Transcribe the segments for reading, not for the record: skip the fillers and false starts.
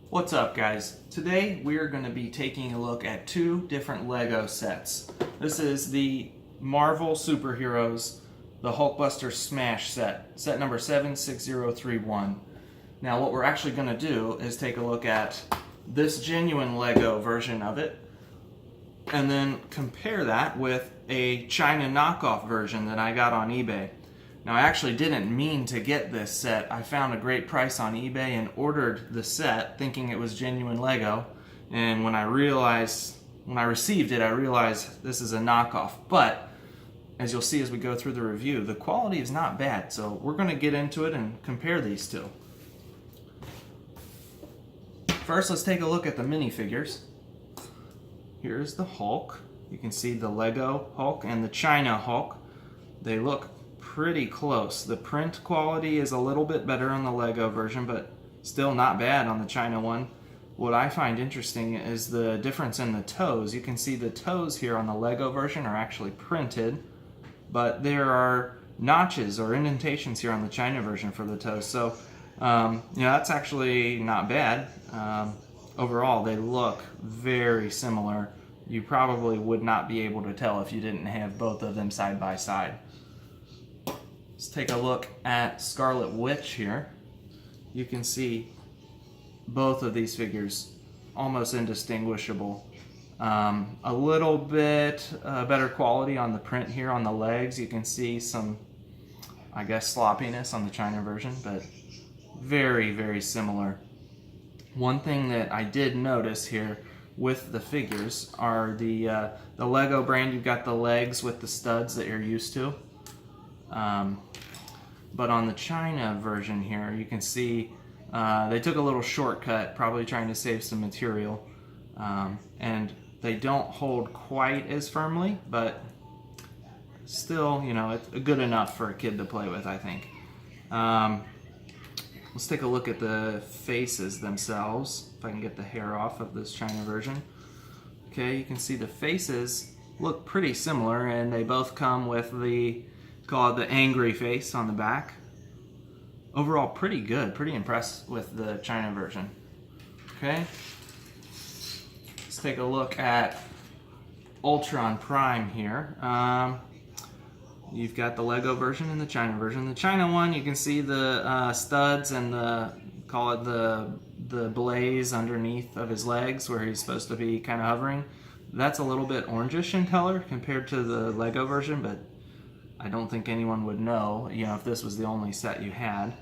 What's up, guys? Today we are going to be taking a look at two different Lego sets. This is the Marvel Superheroes, the Hulkbuster Smash set number 76031. Now what we're actually going to do is take a look at this genuine Lego version of it and then compare that with a China knockoff version that I got on eBay. Now, I actually didn't mean to get this set. I found a great price on eBay and ordered the set thinking it was genuine Lego. And when I received it, I realized this is a knockoff. But as you'll see as we go through the review, the quality is not bad. So we're going to get into it and compare these two. First, let's take a look at the minifigures. Here's the Hulk. You can see the Lego Hulk and the China Hulk. They look pretty close. The print quality is a little bit better on the Lego version, but still not bad on the China one. What I find interesting is the difference in the toes. You can see the toes here on the Lego version are actually printed, but there are notches or indentations here on the China version for the toes. So, that's actually not bad. Overall, they look very similar. You probably would not be able to tell if you didn't have both of them side by side. Let's take a look at Scarlet Witch here. You can see both of these figures almost indistinguishable. A little bit better quality on the print here on the legs. You can see some, I guess, sloppiness on the China version, but very, very similar. One thing that I did notice here with the figures are the Lego brand. You've got the legs with the studs that you're used to. But on the China version here, you can see they took a little shortcut, probably trying to save some material. And they don't hold quite as firmly, but still, it's good enough for a kid to play with, I think. Let's take a look at the faces themselves, if I can get the hair off of this China version. Okay, you can see the faces look pretty similar, and they both come with call it the angry face on the back. Overall, pretty good. Pretty impressed with the China version. Okay. Let's take a look at Ultron Prime here. You've got the Lego version and the China version. The China one, you can see the studs and the blaze underneath of his legs where he's supposed to be kind of hovering. That's a little bit orangish in color compared to the Lego version, but I don't think anyone would know, if this was the only set you had.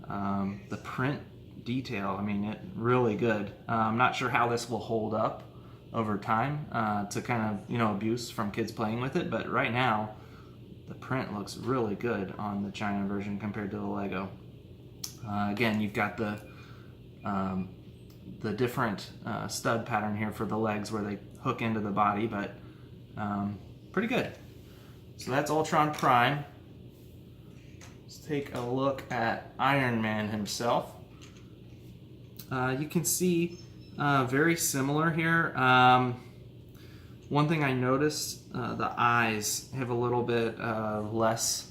The print detail, it really good. I'm not sure how this will hold up over time to kind of, abuse from kids playing with it, but right now the print looks really good on the China version compared to the Lego. Again, you've got the different stud pattern here for the legs where they hook into the body, but pretty good. So that's Ultron Prime. Let's take a look at Iron Man himself. You can see very similar here. One thing I noticed, the eyes have a little bit less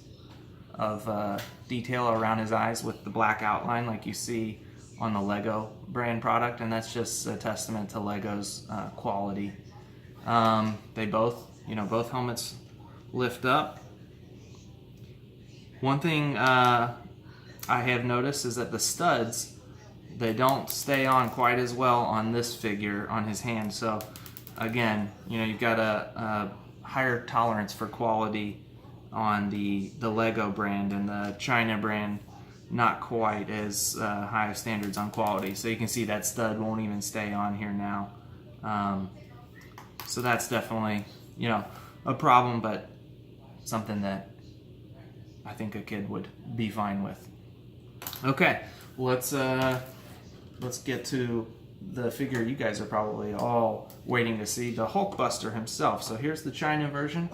of detail around his eyes with the black outline like you see on the Lego brand product, and that's just a testament to Lego's quality. They both helmets lift up. One thing I have noticed is that the studs, they don't stay on quite as well on this figure on his hand. So again, you've got a higher tolerance for quality on the Lego brand, and the China brand not quite as high of standards on quality. So you can see that stud won't even stay on here now. So that's definitely a problem, but something that I think a kid would be fine with. Okay, let's get to the figure you guys are probably all waiting to see, the Hulkbuster himself. So here's the China version,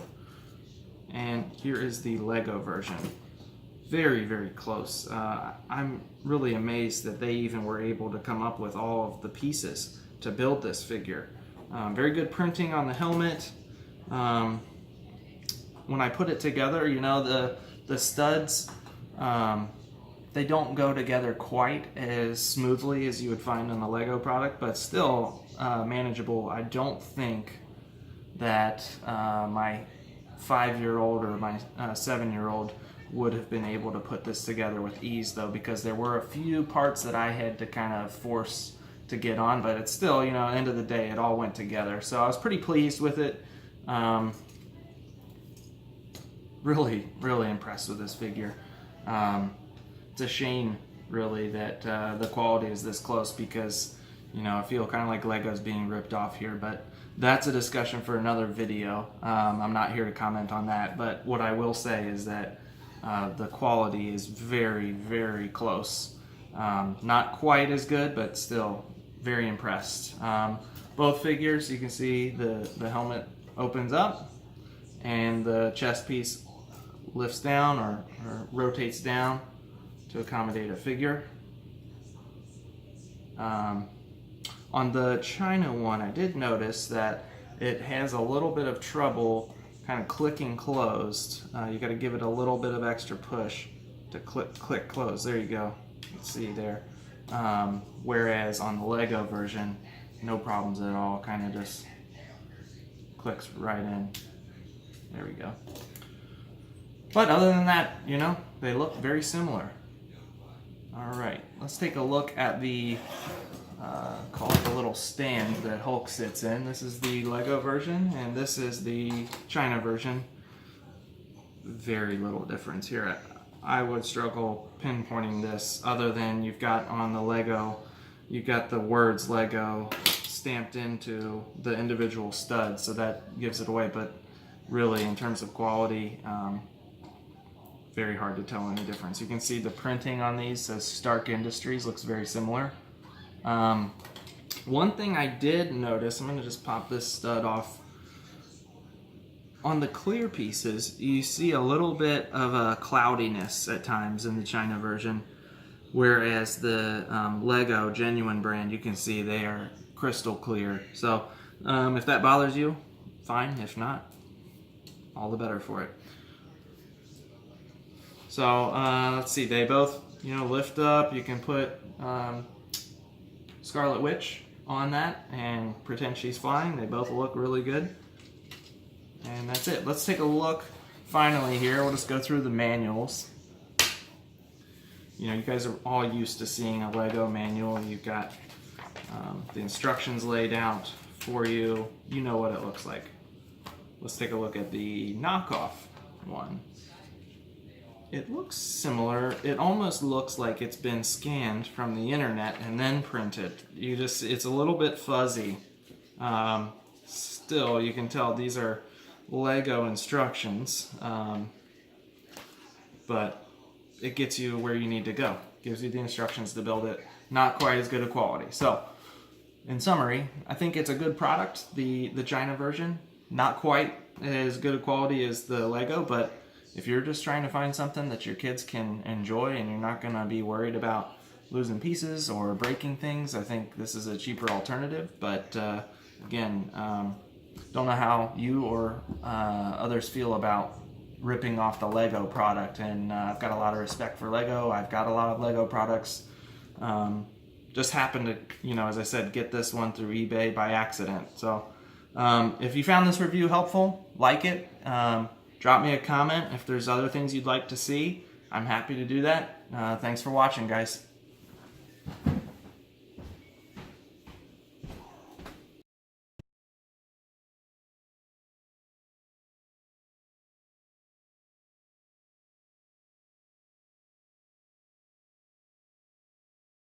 and here is the Lego version. Very, very close. I'm really amazed that they even were able to come up with all of the pieces to build this figure. Very good printing on the helmet. When I put it together, the studs They don't go together quite as smoothly as you would find on the Lego product, but still manageable. I don't think that my 5-year-old or my 7-year-old would have been able to put this together with ease, though, because there were a few parts that I had to kind of force to get on, but it's still, at the end of the day, it all went together. So I was pretty pleased with it. Really, really impressed with this figure. It's a shame, really, that the quality is this close, because, I feel kind of like Lego's being ripped off here, but that's a discussion for another video. I'm not here to comment on that, but what I will say is that the quality is very, very close. Not quite as good, but still very impressed. Both figures, you can see the helmet opens up and the chest piece lifts down or rotates down to accommodate a figure. On the China one, I did notice that it has a little bit of trouble kind of clicking closed. You got to give it a little bit of extra push to click close. There you go. Let's see there. Whereas on the Lego version, no problems at all. Kind of just clicks right in. There we go. But other than that, they look very similar. All right, let's take a look at the call it the little stand that Hulk sits in. This is the Lego version, and this is the China version. Very little difference here. I would struggle pinpointing this, other than you've got on the Lego, you've got the words Lego stamped into the individual studs, so that gives it away. But really, in terms of quality, very hard to tell any difference. You can see the printing on these says Stark Industries, looks very similar. One thing I did notice, I'm going to just pop this stud off. On the clear pieces, you see a little bit of a cloudiness at times in the China version, whereas the Lego genuine brand, you can see they are crystal clear. So if that bothers you, fine. If not, all the better for it. So let's see, they both lift up. You can put Scarlet Witch on that and pretend she's flying. They both look really good. And that's it. Let's take a look finally here. We'll just go through the manuals. You guys are all used to seeing a Lego manual. You've got the instructions laid out for you. You know what it looks like. Let's take a look at the knockoff one. It looks similar. It almost looks like it's been scanned from the internet and then printed. It's a little bit fuzzy. Still, you can tell these are Lego instructions, but it gets you where you need to go. Gives you the instructions to build it. Not quite as good a quality. So, in summary, I think it's a good product, the China version. Not quite as good a quality as the Lego, but if you're just trying to find something that your kids can enjoy and you're not going to be worried about losing pieces or breaking things, I think this is a cheaper alternative. But again, don't know how you or others feel about ripping off the Lego product. And I've got a lot of respect for Lego. I've got a lot of Lego products. Just happened to, as I said, get this one through eBay by accident. So if you found this review helpful, like it. Drop me a comment if there's other things you'd like to see. I'm happy to do that. Thanks for watching, guys.